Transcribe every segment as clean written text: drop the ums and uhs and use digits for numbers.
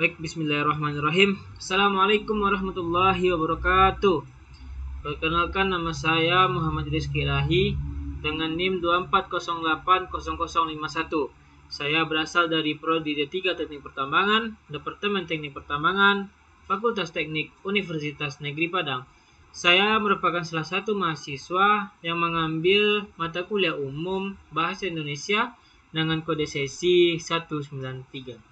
Baik, bismillahirrahmanirrahim. Assalamualaikum warahmatullahi wabarakatuh. Perkenalkan, nama saya Muhammad Rizky Rahi dengan NIM 24080051. Saya berasal dari Prodi D3 Teknik Pertambangan, Departemen Teknik Pertambangan, Fakultas Teknik Universitas Negeri Padang. Saya merupakan salah satu mahasiswa yang mengambil mata kuliah umum Bahasa Indonesia dengan kode sesi 193.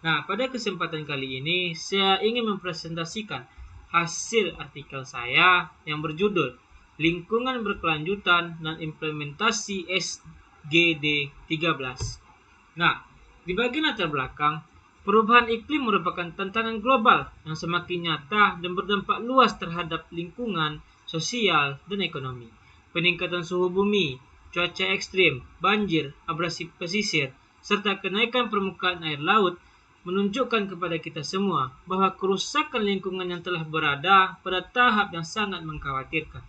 Nah, pada kesempatan kali ini saya ingin mempresentasikan hasil artikel saya yang berjudul Lingkungan Berkelanjutan dan Implementasi SGD 13. Nah, di bagian latar belakang, perubahan iklim merupakan tantangan global yang semakin nyata dan berdampak luas terhadap lingkungan, sosial, dan ekonomi. Peningkatan suhu bumi, cuaca ekstrim, banjir, abrasi pesisir, serta kenaikan permukaan air laut menunjukkan kepada kita semua bahwa kerusakan lingkungan yang telah berada pada tahap yang sangat mengkhawatirkan.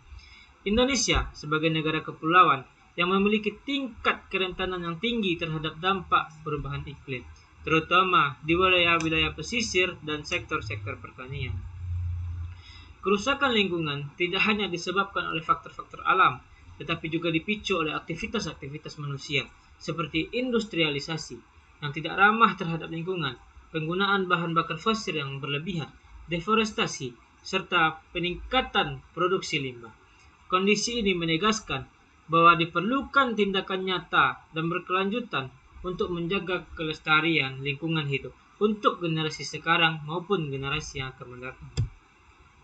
Indonesia sebagai negara kepulauan yang memiliki tingkat kerentanan yang tinggi terhadap dampak perubahan iklim, terutama di wilayah-wilayah pesisir dan sektor-sektor pertanian. Kerusakan lingkungan tidak hanya disebabkan oleh faktor-faktor alam, tetapi juga dipicu oleh aktivitas-aktivitas manusia, seperti industrialisasi yang tidak ramah terhadap lingkungan, penggunaan bahan bakar fosil yang berlebihan, deforestasi, serta peningkatan produksi limbah. Kondisi ini menegaskan bahwa diperlukan tindakan nyata dan berkelanjutan untuk menjaga kelestarian lingkungan hidup untuk generasi sekarang maupun generasi yang akan mendatang.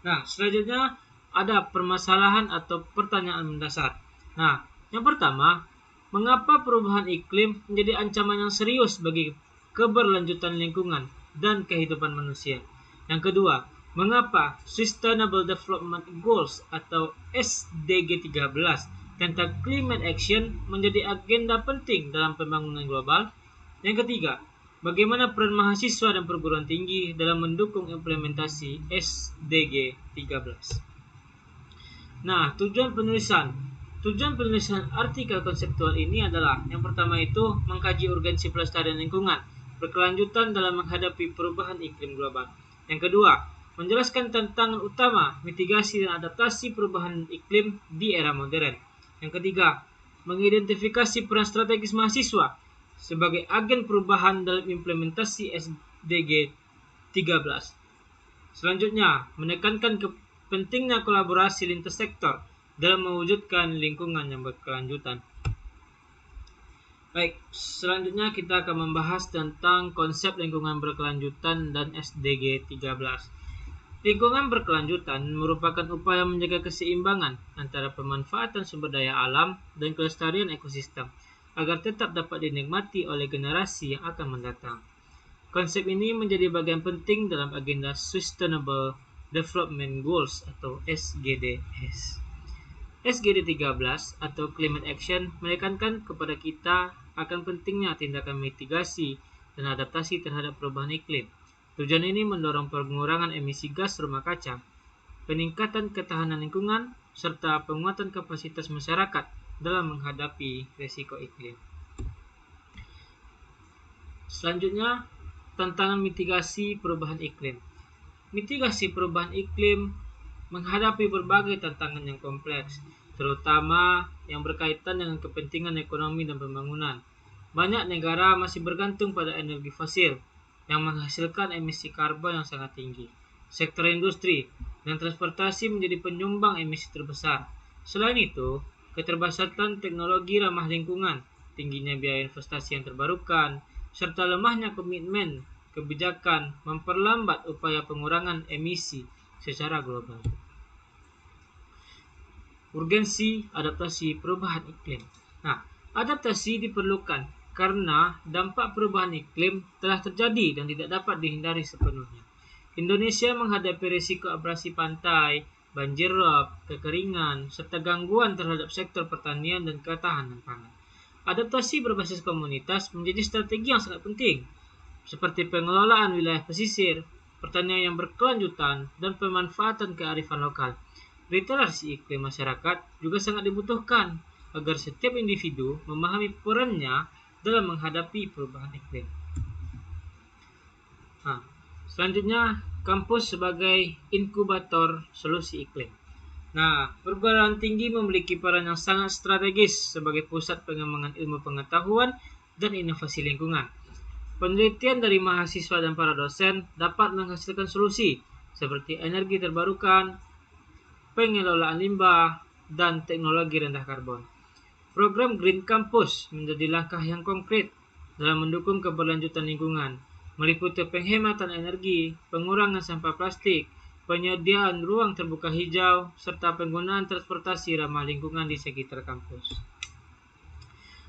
Nah, selanjutnya ada permasalahan atau pertanyaan mendasar. Nah, yang pertama, mengapa perubahan iklim menjadi ancaman yang serius bagi keberlanjutan lingkungan dan kehidupan manusia? Yang kedua, mengapa Sustainable Development Goals atau SDG 13 tentang climate action menjadi agenda penting dalam pembangunan global? Yang ketiga, bagaimana peran mahasiswa dan perguruan tinggi dalam mendukung implementasi SDG 13? Nah, tujuan penulisan artikel konseptual ini adalah yang pertama itu mengkaji urgensi pelestarian lingkungan berkelanjutan dalam menghadapi perubahan iklim global. Yang kedua, menjelaskan tantangan utama mitigasi dan adaptasi perubahan iklim di era modern. Yang ketiga, mengidentifikasi peran strategis mahasiswa sebagai agen perubahan dalam implementasi SDG 13. Selanjutnya, menekankan pentingnya kolaborasi lintas sektor dalam mewujudkan lingkungan yang berkelanjutan. Baik, selanjutnya kita akan membahas tentang konsep lingkungan berkelanjutan dan SDG 13. Lingkungan berkelanjutan merupakan upaya menjaga keseimbangan antara pemanfaatan sumber daya alam dan kelestarian ekosistem agar tetap dapat dinikmati oleh generasi yang akan mendatang. Konsep ini menjadi bagian penting dalam agenda Sustainable Development Goals atau SGDS. SGD 13 atau Climate Action menekankan kepada kita akan pentingnya tindakan mitigasi dan adaptasi terhadap perubahan iklim. Tujuan ini mendorong pengurangan emisi gas rumah kaca, peningkatan ketahanan lingkungan, serta penguatan kapasitas masyarakat dalam menghadapi risiko iklim. Selanjutnya, tantangan mitigasi perubahan iklim. Mitigasi perubahan iklim menghadapi berbagai tantangan yang kompleks, terutama yang berkaitan dengan kepentingan ekonomi dan pembangunan. Banyak negara masih bergantung pada energi fosil yang menghasilkan emisi karbon yang sangat tinggi. Sektor industri dan transportasi menjadi penyumbang emisi terbesar. Selain itu, keterbatasan teknologi ramah lingkungan, tingginya biaya investasi yang terbarukan, serta lemahnya komitmen kebijakan memperlambat upaya pengurangan emisi secara global. Urgensi adaptasi perubahan iklim. Nah, adaptasi diperlukan karena dampak perubahan iklim telah terjadi dan tidak dapat dihindari sepenuhnya. Indonesia menghadapi risiko abrasi pantai, banjir rob, kekeringan, serta gangguan terhadap sektor pertanian dan ketahanan pangan. Adaptasi berbasis komunitas menjadi strategi yang sangat penting, seperti pengelolaan wilayah pesisir, pertanian yang berkelanjutan, dan pemanfaatan kearifan lokal. Literasi iklim masyarakat juga sangat dibutuhkan agar setiap individu memahami perannya dalam menghadapi perubahan iklim. Nah, Selanjutnya, kampus sebagai inkubator solusi iklim. Nah, perguruan tinggi memiliki peran yang sangat strategis sebagai pusat pengembangan ilmu pengetahuan dan inovasi lingkungan. Penelitian dari mahasiswa dan para dosen dapat menghasilkan solusi seperti energi terbarukan, pengelolaan limbah, dan teknologi rendah karbon. Program Green Campus menjadi langkah yang konkret dalam mendukung keberlanjutan lingkungan, meliputi penghematan energi, pengurangan sampah plastik, penyediaan ruang terbuka hijau, serta penggunaan transportasi ramah lingkungan di sekitar kampus.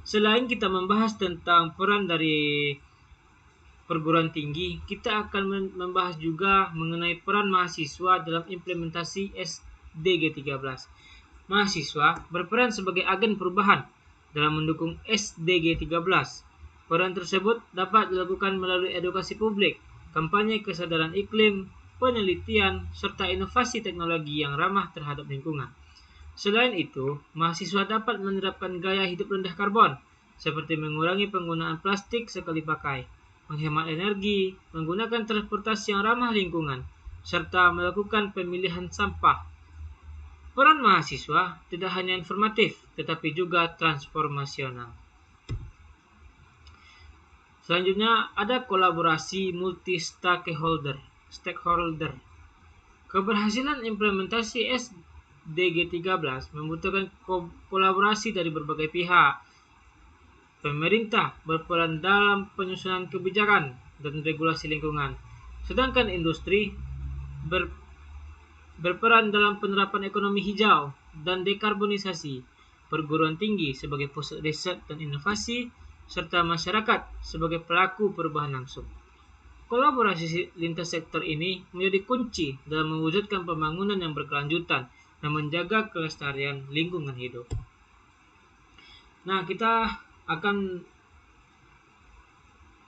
Selain kita membahas tentang peran dari perguruan tinggi, kita akan membahas juga mengenai peran mahasiswa dalam implementasi SDG 13. Mahasiswa berperan sebagai agen perubahan dalam mendukung SDG 13. Peran tersebut dapat dilakukan melalui edukasi publik, kampanye kesadaran iklim, penelitian, serta inovasi teknologi yang ramah terhadap lingkungan. Selain itu, mahasiswa dapat menerapkan gaya hidup rendah karbon, seperti mengurangi penggunaan plastik sekali pakai, menghemat energi, menggunakan transportasi yang ramah lingkungan, serta melakukan pemilihan sampah. Peran mahasiswa tidak hanya informatif, tetapi juga transformasional. Selanjutnya, ada kolaborasi multi-stakeholder. Keberhasilan implementasi SDG 13 membutuhkan kolaborasi dari berbagai pihak. Pemerintah berperan dalam penyusunan kebijakan dan regulasi lingkungan, sedangkan industri berperan dalam penerapan ekonomi hijau dan dekarbonisasi, perguruan tinggi sebagai pusat riset dan inovasi, serta masyarakat sebagai pelaku perubahan langsung. Kolaborasi lintas sektor ini menjadi kunci dalam mewujudkan pembangunan yang berkelanjutan dan menjaga kelestarian lingkungan hidup. Nah, kita akan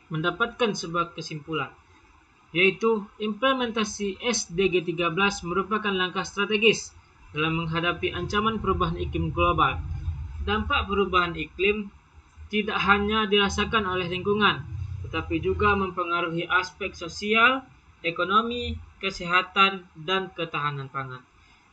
mendapatkan sebuah kesimpulan, yaitu implementasi SDG 13 merupakan langkah strategis dalam menghadapi ancaman perubahan iklim global. Dampak perubahan iklim tidak hanya dirasakan oleh lingkungan, tetapi juga mempengaruhi aspek sosial, ekonomi, kesehatan, dan ketahanan pangan.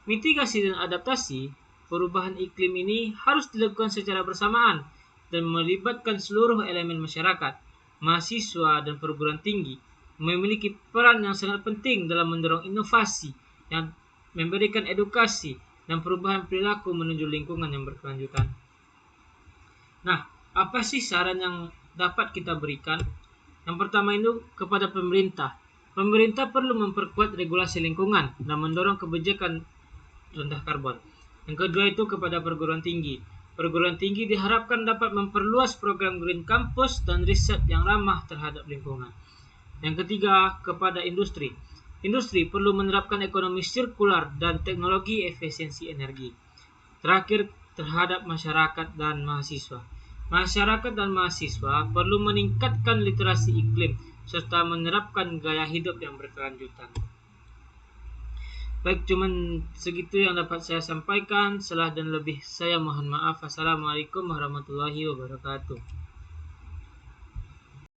Mitigasi dan adaptasi perubahan iklim ini harus dilakukan secara bersamaan dan melibatkan seluruh elemen masyarakat, mahasiswa, dan perguruan tinggi memiliki peran yang sangat penting dalam mendorong inovasi yang memberikan edukasi dan perubahan perilaku menuju lingkungan yang berkelanjutan. Nah, apa sih saran yang dapat kita berikan? Yang pertama itu kepada pemerintah. Pemerintah perlu memperkuat regulasi lingkungan dan mendorong kebijakan rendah karbon. Yang kedua itu kepada perguruan tinggi. Perguruan tinggi diharapkan dapat memperluas program Green Campus dan riset yang ramah terhadap lingkungan. Yang ketiga, kepada industri. Industri perlu menerapkan ekonomi sirkular dan teknologi efisiensi energi. Terakhir, terhadap masyarakat dan mahasiswa. Masyarakat dan mahasiswa perlu meningkatkan literasi iklim serta menerapkan gaya hidup yang berkelanjutan. Baik, cuman segitu yang dapat saya sampaikan. Salah dan lebih saya mohon maaf. Assalamualaikum warahmatullahi wabarakatuh.